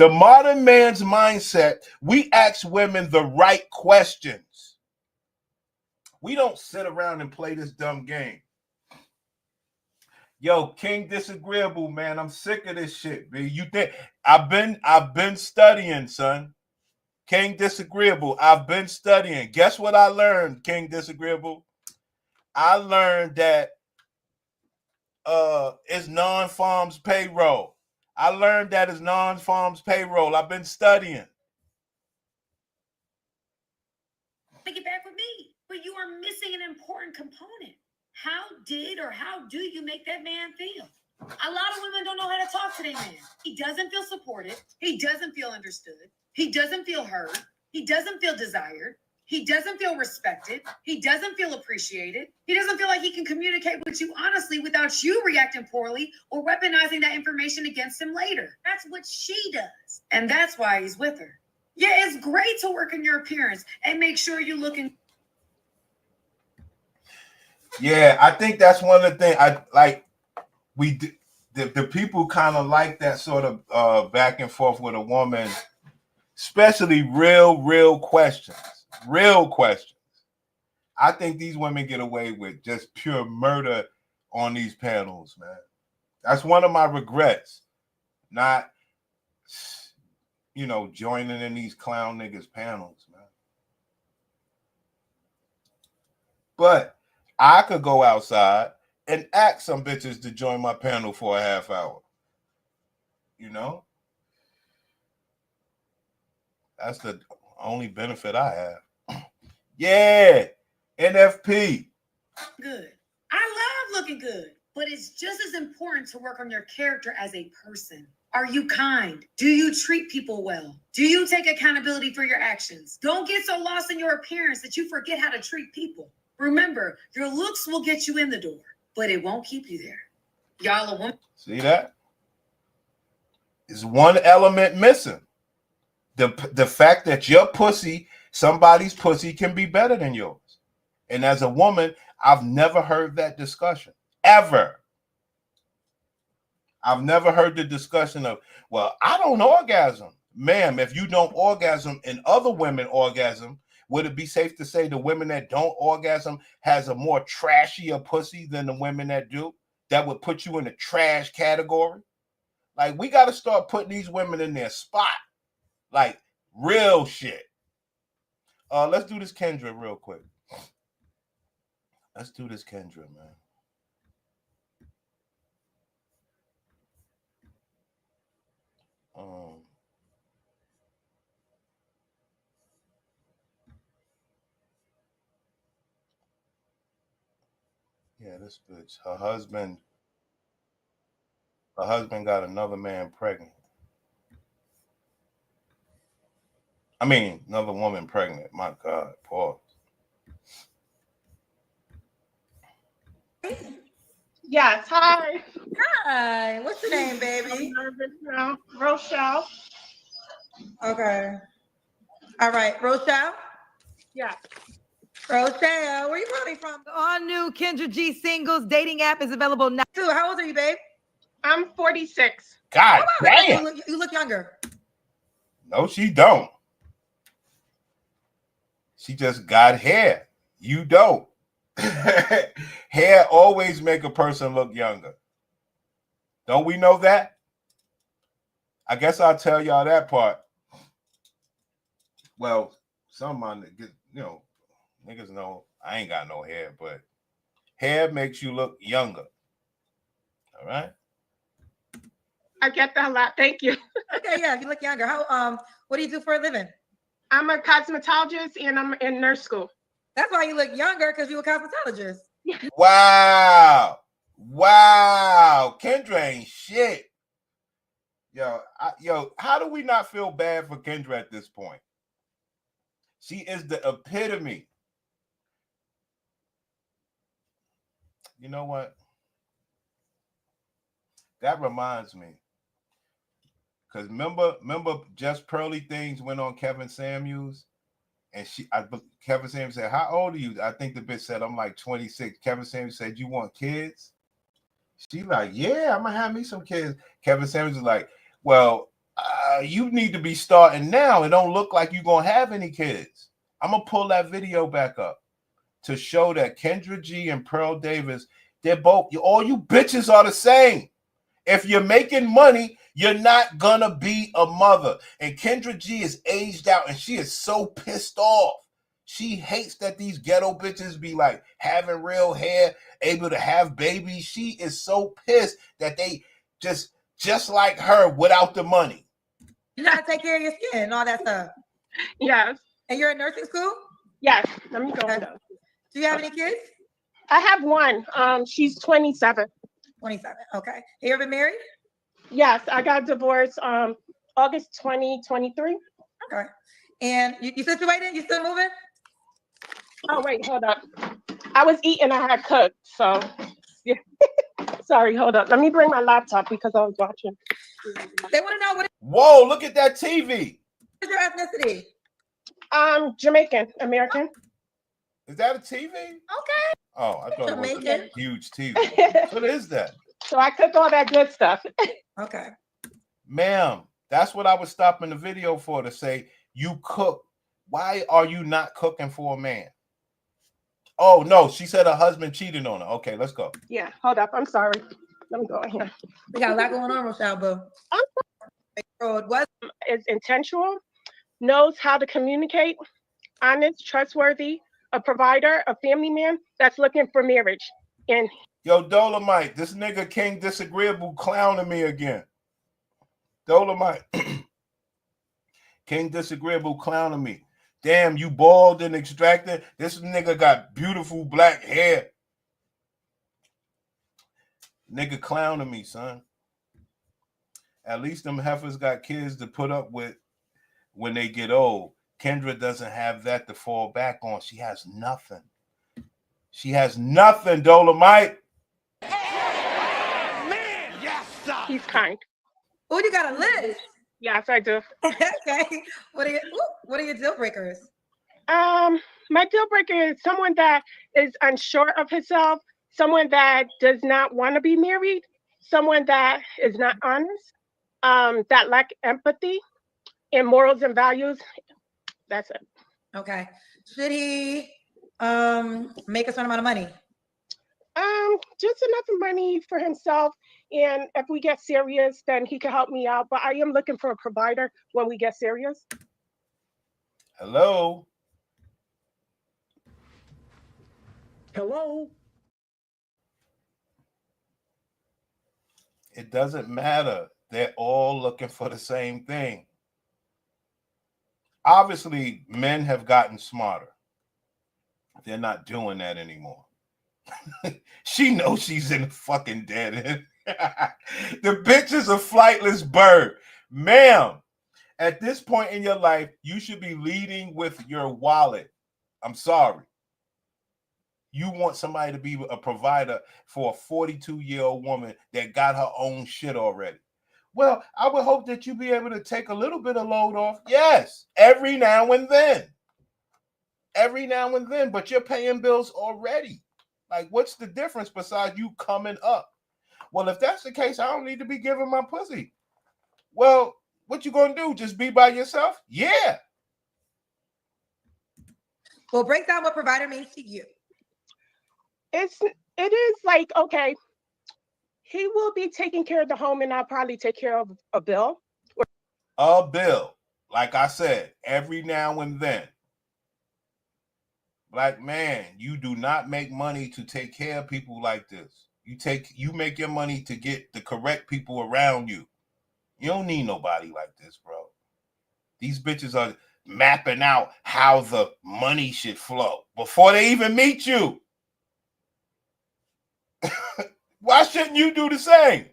The modern man's mindset, we ask women the right questions. We don't sit around and play this dumb game. Yo, King Disagreeable, man, I'm sick of this shit, man. You think I've been studying, son. King Disagreeable, I've been studying. Guess what I learned, King Disagreeable? I learned that it's non-farms payroll. I learned that it's non-farms payroll. I've been studying. Take it back with me, but you are missing an important component. How did or how do you make that man feel? A lot of women don't know how to talk to their man. He doesn't feel supported. He doesn't feel understood. He doesn't feel heard. He doesn't feel desired. He doesn't feel respected. He doesn't feel appreciated. He doesn't feel like he can communicate with you honestly without you reacting poorly or weaponizing that information against him later. That's what she does. And that's why he's with her. Yeah, it's great to work on your appearance and make sure you're looking. Yeah, I think that's one of the things I like. The people kind of like that sort of back and forth with a woman, especially real questions. Real questions. I think these women get away with just pure murder on these panels, man. That's one of my regrets. Not, joining in these clown niggas panels, man. But I could go outside and ask some bitches to join my panel for a half hour. That's the only benefit I have. Yeah, NFP. Good. I love looking good, but it's just as important to work on your character as a person. Are you kind? Do you treat people well? Do you take accountability for your actions? Don't get so lost in your appearance that you forget how to treat people. Remember, your looks will get you in the door, but it won't keep you there. Y'all a woman. See that? There's one element missing. The fact that your pussy, somebody's pussy, can be better than yours. And as a woman, I've never heard that discussion. Ever. I've never heard the discussion of, well, I don't orgasm. Ma'am, if you don't orgasm and other women orgasm, would it be safe to say the women that don't orgasm has a more trashier pussy than the women that do? That would put you in the trash category? Like, we got to start putting these women in their spot. Like, real shit. Let's do this Kendra real quick. Let's do this Kendra, man. Yeah, this bitch. Her husband got another man pregnant. I mean, another woman pregnant. My God, pause. Yes, hi. Hi. What's your name, baby? I'm nervous now. Rochelle. Okay. All right, Rochelle? Yeah. Rochelle, where you calling from? The all-new Kendra G Singles dating app is available now. How old are you, babe? I'm 46. God damn. You look younger. No, she don't. She just got hair. You don't. Hair always make a person look younger. Don't we know that? I guess I'll tell y'all that part. Well, some of my niggas know I ain't got no hair, but hair makes you look younger. All right? I get that a lot. Thank you. Okay, yeah, you look younger. What do you do for a living? I'm a cosmetologist and I'm in nurse school. That's why you look younger, because you're a cosmetologist. Yeah. Wow. Kendra ain't shit. Yo, how do we not feel bad for Kendra at this point? She is the epitome. You know what? That reminds me. Because remember Just Pearly Things went on Kevin Samuels, and Kevin Samuels said, "How old are you?" I think the bitch said, "I'm like 26." Kevin Samuels said, "You want kids?" She like, "Yeah, I'm gonna have me some kids." Kevin Samuels was like, "Well, you need to be starting now. It don't look like you're gonna have any kids. I'm gonna pull that video back up to show that Kendra G and Pearl Davis, they're both, all you bitches are the same. If you're making money, you're not gonna be a mother. And Kendra G is aged out and she is so pissed off. She hates that these ghetto bitches be like having real hair, able to have babies. She is so pissed that they just like her without the money. You gotta take care of your skin and all that stuff. Yes. And you're in nursing school? Yes. Let me go. Okay. Do you have any kids? I have one. She's 27. 27. Okay. Have you ever been married? Yes, I got divorced August 2023. Okay. And you situated? You still moving? Oh, wait, hold up. I was eating, I had cooked, so yeah. Sorry, hold up. Let me bring my laptop because I was watching. They want to know what Whoa, look at that TV. is your ethnicity? Jamaican, American. Is that a TV? Okay. Oh, I thought Jamaican. it was a huge TV. What is that? So I cook all that good stuff. Okay. Ma'am, that's what I was stopping the video for, to say you cook. Why are you not cooking for a man? Oh, no, she said her husband cheated on her. Okay, let's go. Yeah, hold up. I'm sorry. Let me go in here. We got a lot going on, Rochelle, boo. What? Is intentional, knows how to communicate, honest, trustworthy, a provider, a family man that's looking for marriage. And Yo, Dolomite, this nigga King Disagreeable clowning me again. Dolomite. King Disagreeable clowning me. Damn, you bald and extracted. This nigga got beautiful black hair. Nigga clowning me, son. At least them heifers got kids to put up with when they get old. Kendra doesn't have that to fall back on. She has nothing. She has nothing, Dolomite. Man, yes, sir. he's kind. Oh, you got a list. Yes, I do. Okay. What are your deal breakers? My deal breaker is someone that is unsure of himself, someone that does not want to be married, someone that is not honest, that lack empathy and morals and values. That's it. Okay. Should he make a certain amount of money? Just enough money for himself. And if we get serious, then he can help me out. But I am looking for a provider when we get serious. Hello. Hello. It doesn't matter. They're all looking for the same thing. Obviously, men have gotten smarter. They're not doing that anymore. She knows she's in the fucking dead end. The bitch is a flightless bird. Ma'am, at this point in your life, you should be leading with your wallet. I'm sorry. You want somebody to be a provider for a 42-year-old woman that got her own shit already. Well, I would hope that you be able to take a little bit of load off. Yes, every now and then. Every now and then, but you're paying bills already. Like, what's the difference besides you coming up? Well, if that's the case, I don't need to be giving my pussy. Well, what you gonna do? Just be by yourself? Yeah. Well, break down what provider means to you. It is like, okay, he will be taking care of the home and I'll probably take care of a bill. A bill. Like I said, every now and then. Black man, you do not make money to take care of people like this. You make your money to get the correct people around you. You don't need nobody like this, bro. These bitches are mapping out how the money should flow before they even meet you. Why shouldn't you do the same?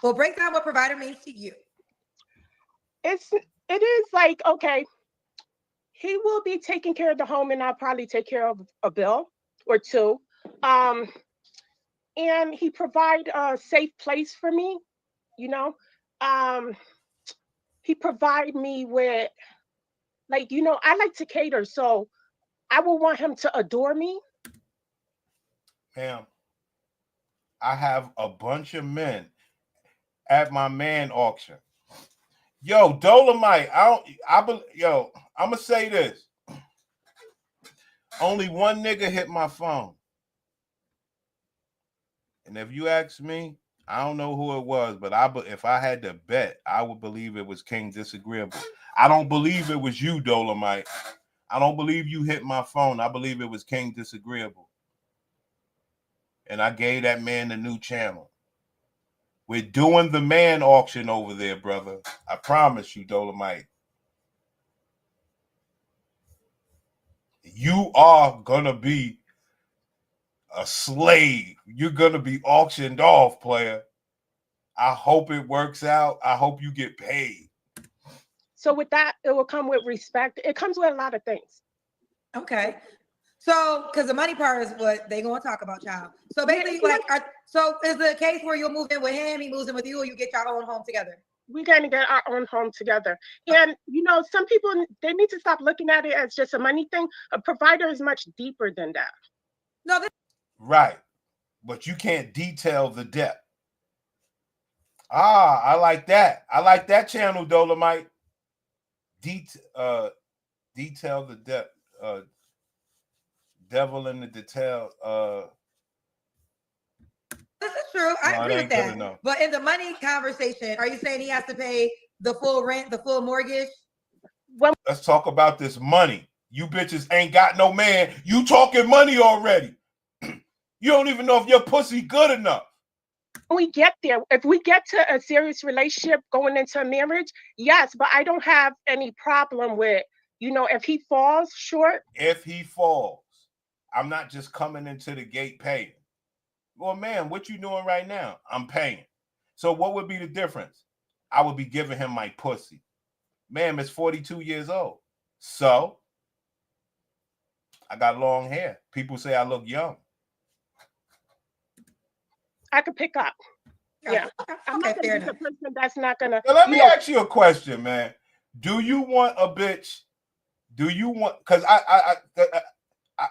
Well, break down what provider means to you. It is like, okay, he will be taking care of the home and I'll probably take care of a bill or two. And he provide a safe place for me, you know. He provide me with, like, you know, I like to cater, so I will want him to adore me. Ma'am, I have a bunch of men. at my man auction. Yo, Dolomite, I'm gonna say this. Only one nigga hit my phone. And if you ask me, I don't know who it was, but if I had to bet, I would believe it was King Disagreeable. I don't believe it was you, Dolomite. I don't believe you hit my phone. I believe it was King Disagreeable. And I gave that man the new channel. We're doing the man auction over there, brother. I promise you, Dolomite. You are gonna be a slave. You're gonna be auctioned off, player. I hope it works out. I hope you get paid. So with that, it will come with respect. It comes with a lot of things. Okay. So, because the money part is what they gonna talk about, child. So basically, so is the case where you'll move in with him, he moves in with you, or you get your own home together? We're going to get our own home together. And, you know, some people, they need to stop looking at it as just a money thing. A provider is much deeper than that. No, right. But you can't detail the depth. I like that. I like that channel, Dolomite. Detail the depth. Devil in the detail. this is true. I agree with that. But in the money conversation, are you saying he has to pay the full rent, the full mortgage? Let's talk about this money. You bitches ain't got no man. You talking money already. You don't even know if your pussy good enough. We get there. If we get to a serious relationship going into a marriage, yes, but I don't have any problem with, you know, if he falls short. If he falls, I'm not just coming into the gate paying. Well, man, what you doing right now? I'm paying. So what would be the difference? I would be giving him my pussy. Ma'am, it's 42 years old. So I got long hair. People say I look young. I could pick up. Yeah. I'm not gonna be the person that's not gonna. Now, let me ask you a question, man. Do you want a bitch? Do you want? Because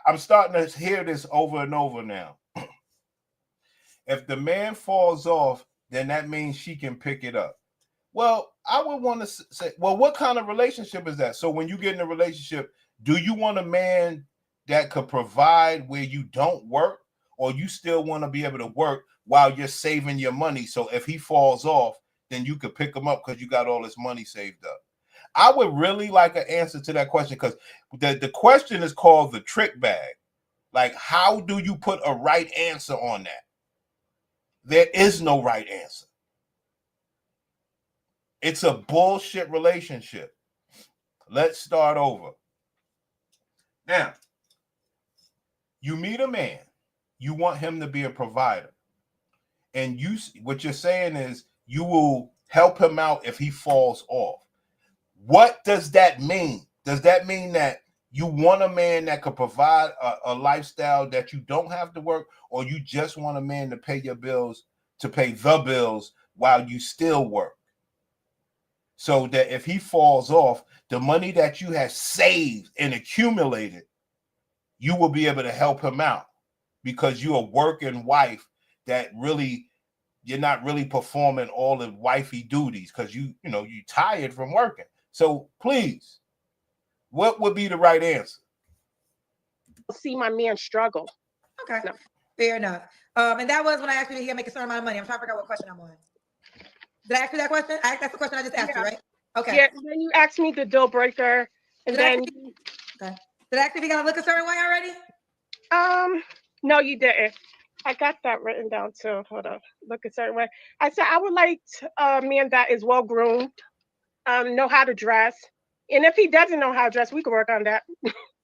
I'm starting to hear this over and over now. If the man falls off, then that means she can pick it up. Well, I would want to say, well, what kind of relationship is that? So when you get in a relationship, do you want a man that could provide where you don't work, or you still want to be able to work while you're saving your money? So if he falls off, then you could pick him up because you got all this money saved up. I would really like an answer to that question, because the question is called the trick bag. Like, how do you put a right answer on that? There is no right answer. It's a bullshit relationship. Let's start over. Now, you meet a man, you want him to be a provider. And what you're saying is you will help him out if he falls off. What does that mean? Does that mean that you want a man that could provide a lifestyle that you don't have to work, or you just want a man to pay your bills, to pay the bills while you still work? So that if he falls off, the money that you have saved and accumulated, you will be able to help him out, because you're a working wife that really, you're not really performing all the wifey duties because you tired from working. So please, what would be the right answer? See my man struggle. Okay, no. Fair enough. And that was when I asked you to make a certain amount of money. I'm trying to figure out what question I'm on. Did I ask you that question? That's the question I just asked you, right? Okay. Yeah, and then you asked me the deal breaker, and then okay. Did I ask if you gotta look a certain way already? No, you didn't. I got that written down too. Hold on. Look a certain way. I said I would like a man that is well groomed, know how to dress. And if he doesn't know how to dress, we can work on that.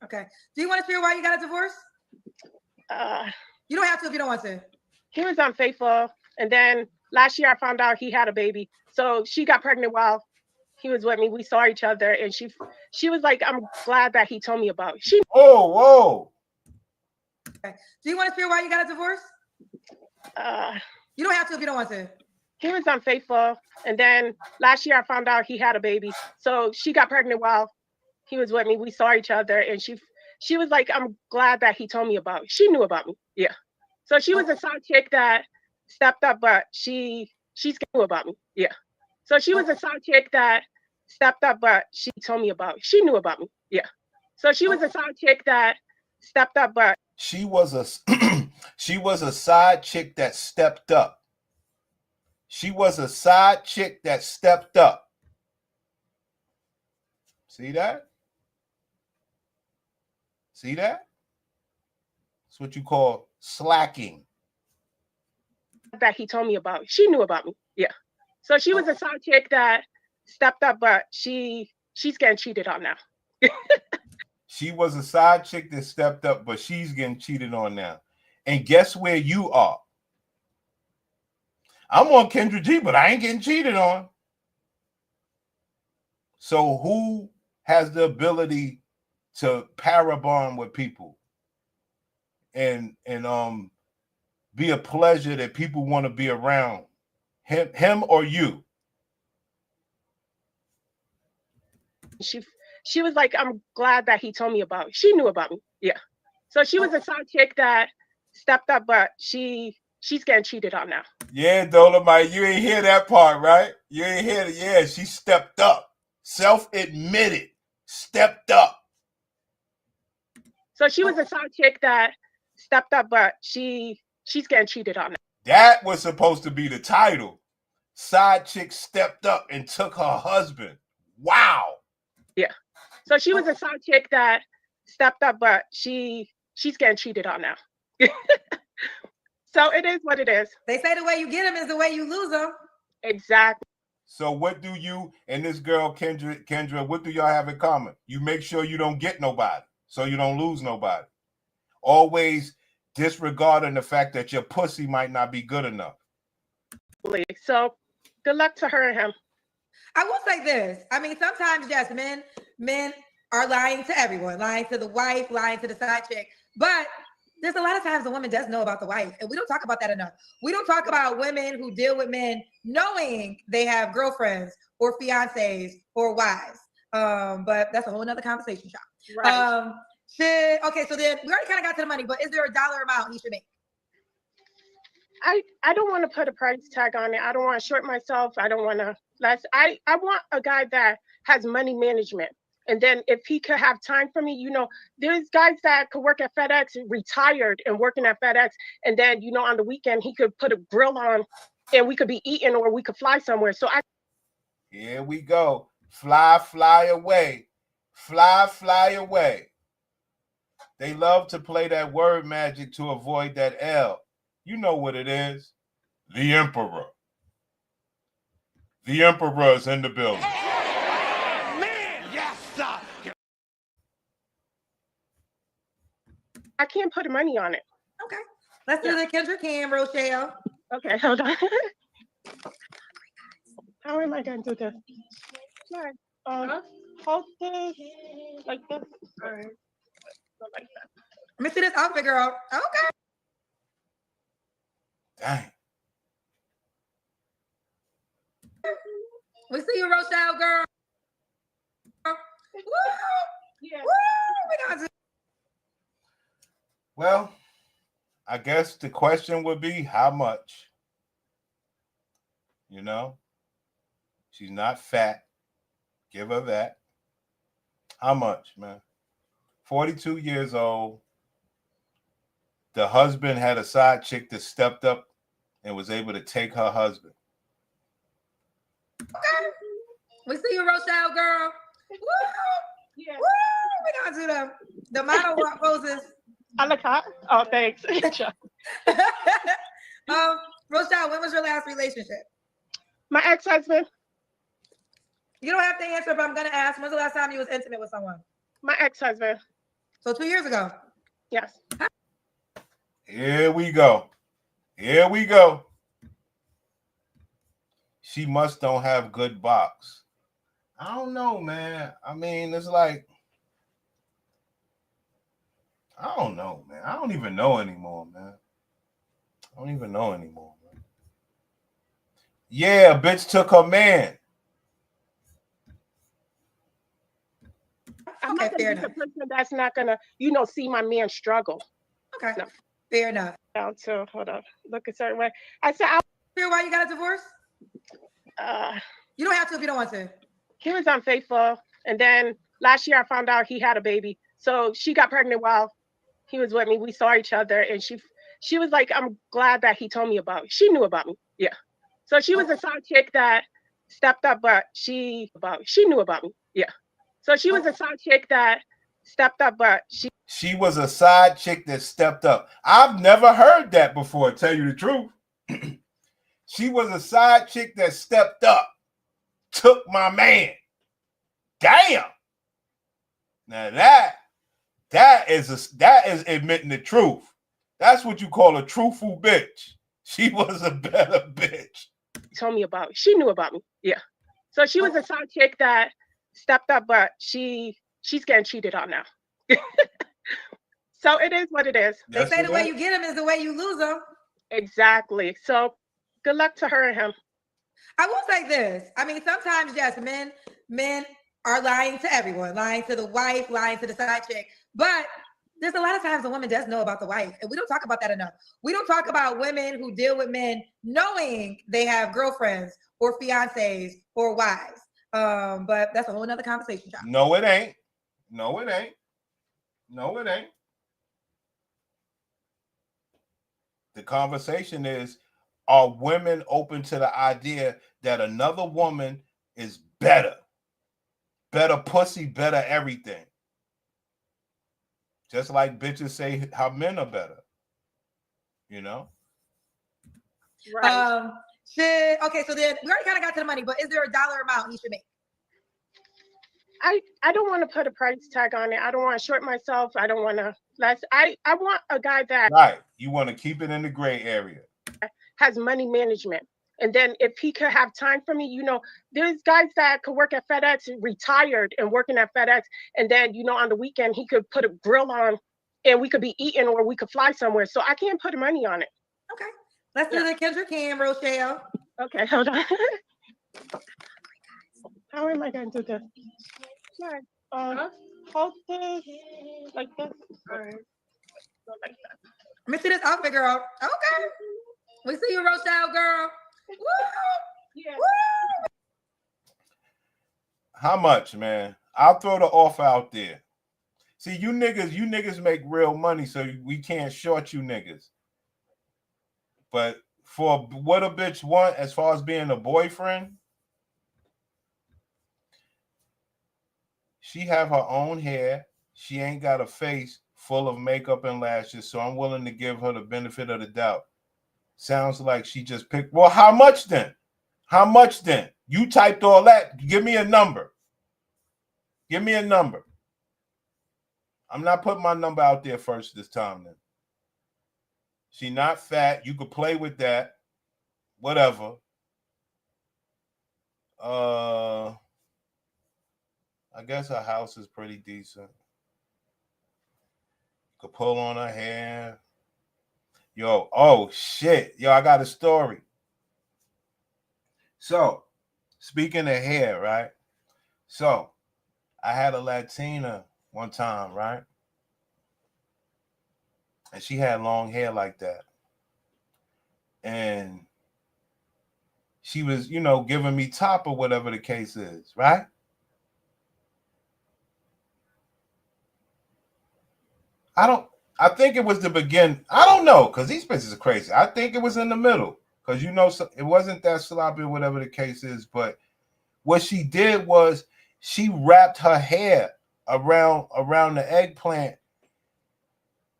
Okay. Do you want to share why you got a divorce? You don't have to if you don't want to. He was unfaithful. And then last year I found out he had a baby. So she got pregnant while he was with me. We saw each other, and she was like, I'm glad that he told me about it. Whoa. Okay. Do you want to share why you got a divorce? You don't have to if you don't want to. He was unfaithful. And then last year I found out he had a baby. So she got pregnant while he was with me. We saw each other, and she was like, I'm glad that he told me about it. She knew about me. Yeah. So she was a side chick that stepped up, but she she's knew about me. Yeah. So she was a side chick that stepped up, but she told me about it. She knew about me. Yeah. So she was a side chick that stepped up, but She was a she was a side chick that stepped up. She was a side chick that stepped up. See that? See that? That's what you call slacking. that he told me about it. She knew about me. Yeah. So she was a side chick that stepped up, but she's getting cheated on now. She was a side chick that stepped up, but she's getting cheated on now. And guess where you are? I'm on Kendra G, but I ain't getting cheated on. So who has the ability to parabond with people and be a pleasure that people want to be around? Him or you? She was like, I'm glad that he told me about it. She knew about me. Yeah. So she was a side chick that stepped up, but she's getting cheated on now. Yeah, Dolomite, you ain't hear that part, right? You ain't hear it. Yeah, she stepped up. Self-admitted. Stepped up. So she was a side chick that stepped up, but she's getting cheated on now. That was supposed to be the title. Side chick stepped up and took her husband. Wow. Yeah. So she was a side chick that stepped up, but she's getting cheated on now. So it is what it is. They say the way you get them is the way you lose them. Exactly. So what do you and this girl, Kendra, what do y'all have in common? You make sure you don't get nobody, so you don't lose nobody. Always disregarding the fact that your pussy might not be good enough. So good luck to her and him. I will say this. I mean, sometimes, yes, men are lying to everyone, lying to the wife, lying to the side chick. But there's a lot of times the woman does know about the wife, and we don't talk about that enough. We don't talk about women who deal with men knowing they have girlfriends or fiancés or wives. But that's a whole nother conversation, y'all. Right. Okay, so then we already kind of got to the money, but is there a dollar amount he should make? I don't want to put a price tag on it. I don't want to short myself. I don't want to I want a guy that has money management. And then if he could have time for me, there's guys that could work at FedEx, retired and working at FedEx. And then, on the weekend, he could put a grill on and we could be eating or we could fly somewhere. So Here we go. Fly, fly away. Fly, fly away. They love to play that word magic to avoid that L. You know what it is. The Emperor. The Emperor is in the building. Man, yes, sir. I can't put money on it. Okay. Let's do the Kendra Cam, Rochelle. Okay, hold on. How am I going to do this? Right. Hold this like this. All right. So like that. Let me see this outfit, girl. Okay. Dang. We see you, Rochelle, girl. Woo! Yeah. Woo! Well, I guess the question would be how much? She's not fat. Give her that. How much, man? 42 years old. The husband had a side chick that stepped up and was able to take her husband. Okay. We see you, Rochelle, girl. Woo! Yeah. Woo! We're gonna do the model poses. I look hot. Oh, thanks. Rochelle, when was your last relationship? My ex-husband. You don't have to answer, but I'm gonna ask. When's the last time you was intimate with someone? My ex-husband. So 2 years ago. Yes. Here we go. Here we go. She must don't have good box. I don't know, man. I mean, it's like, I don't know, man. I don't even know anymore, man. I don't even know anymore, man. Yeah, a bitch took her man. I'm Okay, not fair gonna be the enough. person that's not gonna, see my man struggle. Okay, No. fair enough. Down to hold on, look a certain way. I said, Hear why you got a divorce? You don't have to if you don't want to. He was unfaithful, and then last year I found out he had a baby. So she got pregnant while he was with me. We saw each other, and she was like, "I'm glad that he told me about it." She knew about me, yeah. So she was a side chick that stepped up, but she knew about me, yeah. So she was a side chick that stepped up, but She was a side chick that stepped up. I've never heard that before, to tell you the truth. She was a side chick that stepped up, took my man. Damn. Now that is admitting the truth. That's what you call a truthful bitch. She was a better bitch. told me about it. She knew about me, yeah. So she was a side chick that stepped up, but she's getting cheated on now. So it is what it is. They say the way you get them is the way you lose them. Exactly. So good luck to her and him. I will say this. I mean, sometimes, yes, men are lying to everyone, lying to the wife, lying to the side chick. But there's a lot of times a woman does know about the wife, and we don't talk about that enough. We don't talk about women who deal with men knowing they have girlfriends or fiancés or wives. But that's a whole nother conversation, John. No, it ain't. No, it ain't. No, it ain't. The conversation is, are women open to the idea that another woman is better? Better pussy, better everything. Just like bitches say how men are better. You know? Right. Okay, so then we already kind of got to the money, but is there a dollar amount he should make? I don't want to put a price tag on it. I don't want to short myself. I don't want to less. I want a guy that right. You want to keep it in the gray area. Has money management. And then if he could have time for me, there's guys that could work at FedEx, retired and working at FedEx. And then, on the weekend, he could put a grill on and we could be eating or we could fly somewhere. So I can't put money on it. Okay. Let's do the Kendra Cam, Rochelle. Okay, hold on. How am I going to do this? Sure. Hold this like this. All right. Like that. Let me see this outfit, girl. Okay. We see you, Rochelle, girl. Woo! Yeah. Woo! How much, man? I'll throw the offer out there. See, you niggas make real money, so we can't short you niggas. But for what a bitch want as far as being a boyfriend, she have her own hair. She ain't got a face full of makeup and lashes, so I'm willing to give her the benefit of the doubt. Sounds like she just picked. Well, how much then? How much then? You typed all that. Give me a number. Give me a number. I'm not putting my number out there first this time then. She not fat. You could play with that. Whatever. I guess her house is pretty decent. Could pull on her hair. Yo, oh shit. Yo, I got a story. So, speaking of hair, right? So, I had a Latina one time, right? And she had long hair like that. And she was, giving me top or whatever the case is, right? I think it was the beginning. I don't know, because these bitches are crazy. I think it was in the middle, because it wasn't that sloppy or whatever the case is. But what she did was she wrapped her hair around the eggplant.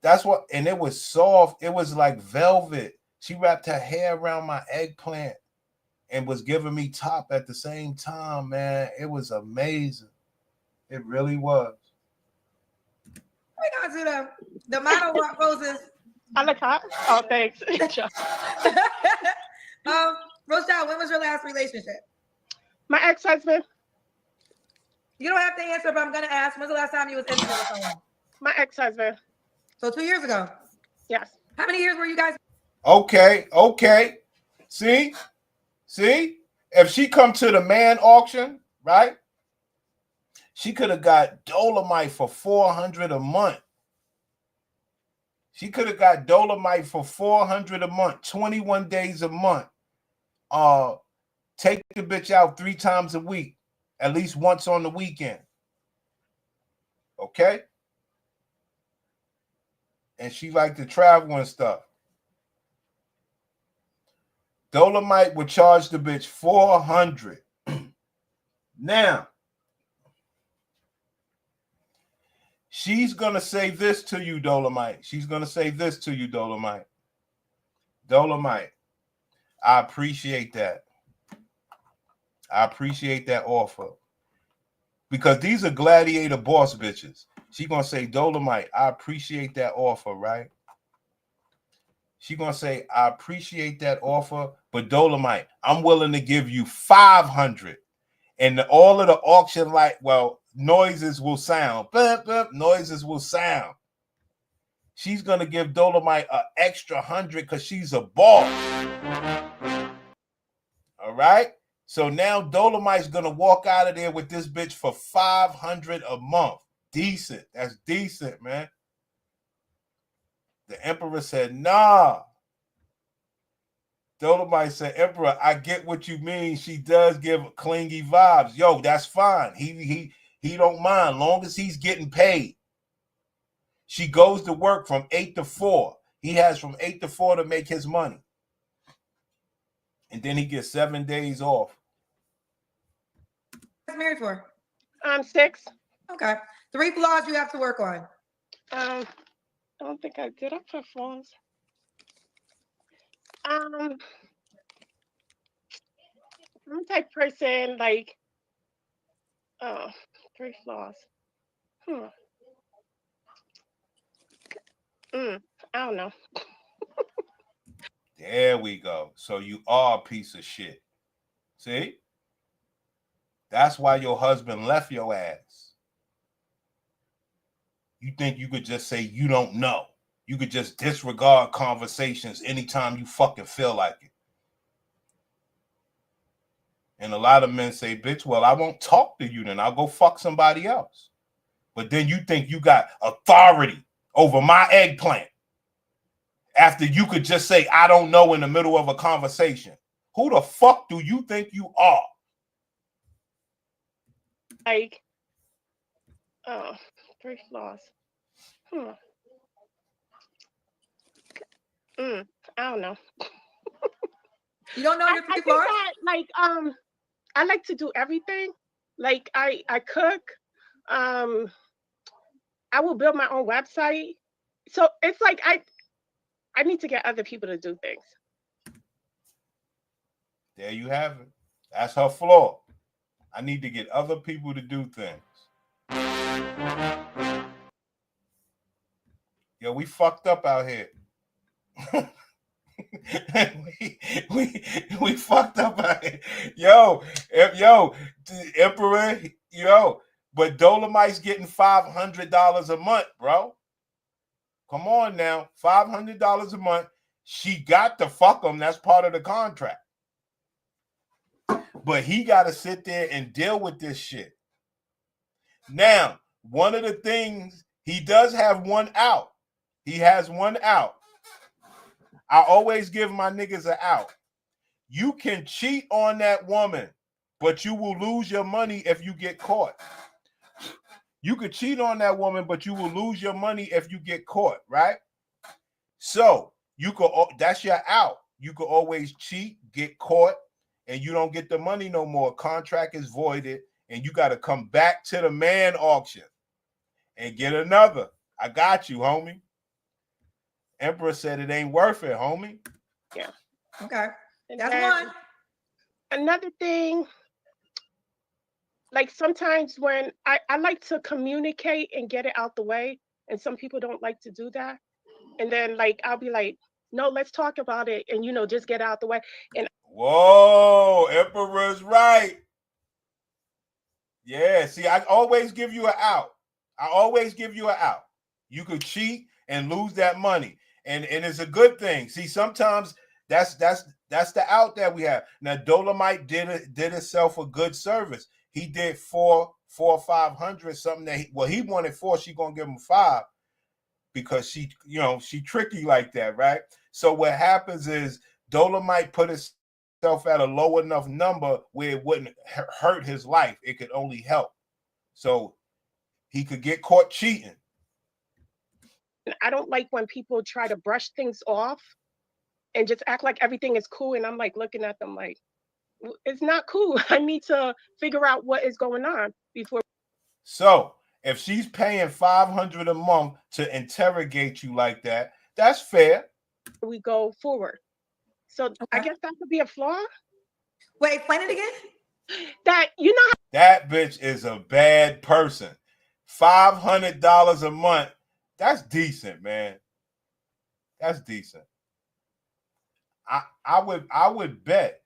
That's what, and it was soft. It was like velvet. She wrapped her hair around my eggplant and was giving me top at the same time, man. It was amazing. It really was. We're going to the model rock roses. I look hot. Oh, thanks. Rochelle, when was your last relationship? My ex-husband. You don't have to answer, but I'm going to ask. When's the last time you was intimate with someone? My ex-husband. So 2 years ago. Yes. How many years were you guys? Okay. See? If she come to the man auction, right? She could have got Dolomite for $400 a month. She could have got Dolomite for $400 a month, 21 days a month. Take the bitch out 3 times a week, at least once on the weekend. Okay? And she like to travel and stuff. Dolomite would charge the bitch $400. Now, she's going to say this to you, Dolomite. She's going to say this to you, Dolomite. Dolomite, I appreciate that. I appreciate that offer. Because these are gladiator boss bitches. She's going to say, Dolomite, I appreciate that offer, right? She's going to say, I appreciate that offer, but Dolomite, I'm willing to give you $500. And all of the auction, like, well, noises will sound. Bup, bup, noises will sound. She's going to give Dolomite an extra 100 because she's a boss. All right? So now Dolomite's going to walk out of there with this bitch for $500 a month. Decent. That's decent, man. The Emperor said, nah. Dolomite said, Emperor, I get what you mean. She does give clingy vibes. Yo, that's fine. He don't mind, long as he's getting paid. She goes to work from 8 to 4. He has from 8 to 4 to make his money. And then he gets 7 days off. What's married for? 6. Okay. 3 flaws you have to work on. I don't think I did. I put flaws. I'm the type of person like, 3 flaws. I don't know. There we go. So you are a piece of shit. See? That's why your husband left your ass. You think you could just say you don't know. You could just disregard conversations anytime you fucking feel like it. And a lot of men say, bitch, well, I won't talk to you then. I'll go fuck somebody else. But then you think you got authority over my eggplant after you could just say, I don't know in the middle of a conversation. Who the fuck do you think you are? Like, 3 flaws. I don't know. You don't know your I 3 think flaws? that, like, I like to do everything. Like, I cook. I will build my own website. So it's like I need to get other people to do things. There you have it. That's her flaw. I need to get other people to do things. Yo, we fucked up out here. we fucked up out here. Yo, Emperor, but Dolomite's getting $500 a month, bro. Come on now, $500 a month. She got to fuck him. That's part of the contract. But he got to sit there and deal with this shit. Now, one of the things, he does have one out. He has one out. I always give my niggas an out. You can cheat on that woman, but you will lose your money if you get caught. You could cheat on that woman, but you will lose your money if you get caught, right? So you could, that's your out. You could always cheat, get caught, and you don't get the money no more. Contract is voided, and you got to come back to the man auction and get another. I got you, homie. Emperor said it ain't worth it, homie. Yeah. Okay. And That's then one. another thing, like sometimes when I like to communicate and get it out the way, and some people don't like to do that. And then like I'll be like, no, let's talk about it, and just get out the way. And whoa, Emperor's right. Yeah, see, I always give you an out. I always give you an out. You could cheat and lose that money. And it's a good thing. See, sometimes that's the out that we have. Now, Dolomite did himself a good service. He did 400 or 500, something that he wanted 4. She gonna give him 5 because she tricky like that, right? So what happens is Dolomite put at a low enough number where it wouldn't hurt his life. It could only help. So he could get caught cheating. I don't like when people try to brush things off and just act like everything is cool. And I'm like looking at them like, it's not cool. I need to figure out what is going on before. So if she's paying $500 a month to interrogate you like that, that's fair. We go forward. So I guess that could be a flaw. Wait, explain it again. That you know that bitch is a bad person. $500 a month. That's decent, man. That's decent. I would bet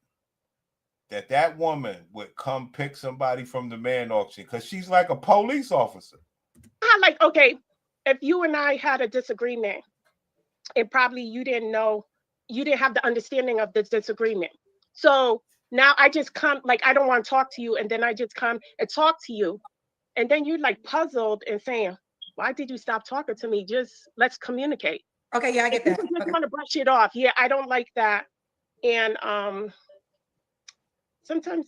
that woman would come pick somebody from the man auction because she's like a police officer. like, okay, if you and I had a disagreement and probably you didn't have the understanding of this disagreement. So now I just come, like, I don't want to talk to you. And then I just come and talk to you. And then you're like puzzled and saying, why did you stop talking to me? Just let's communicate. Okay, yeah, I get that. You just Okay. want to brush it off. Yeah, I don't like that. And sometimes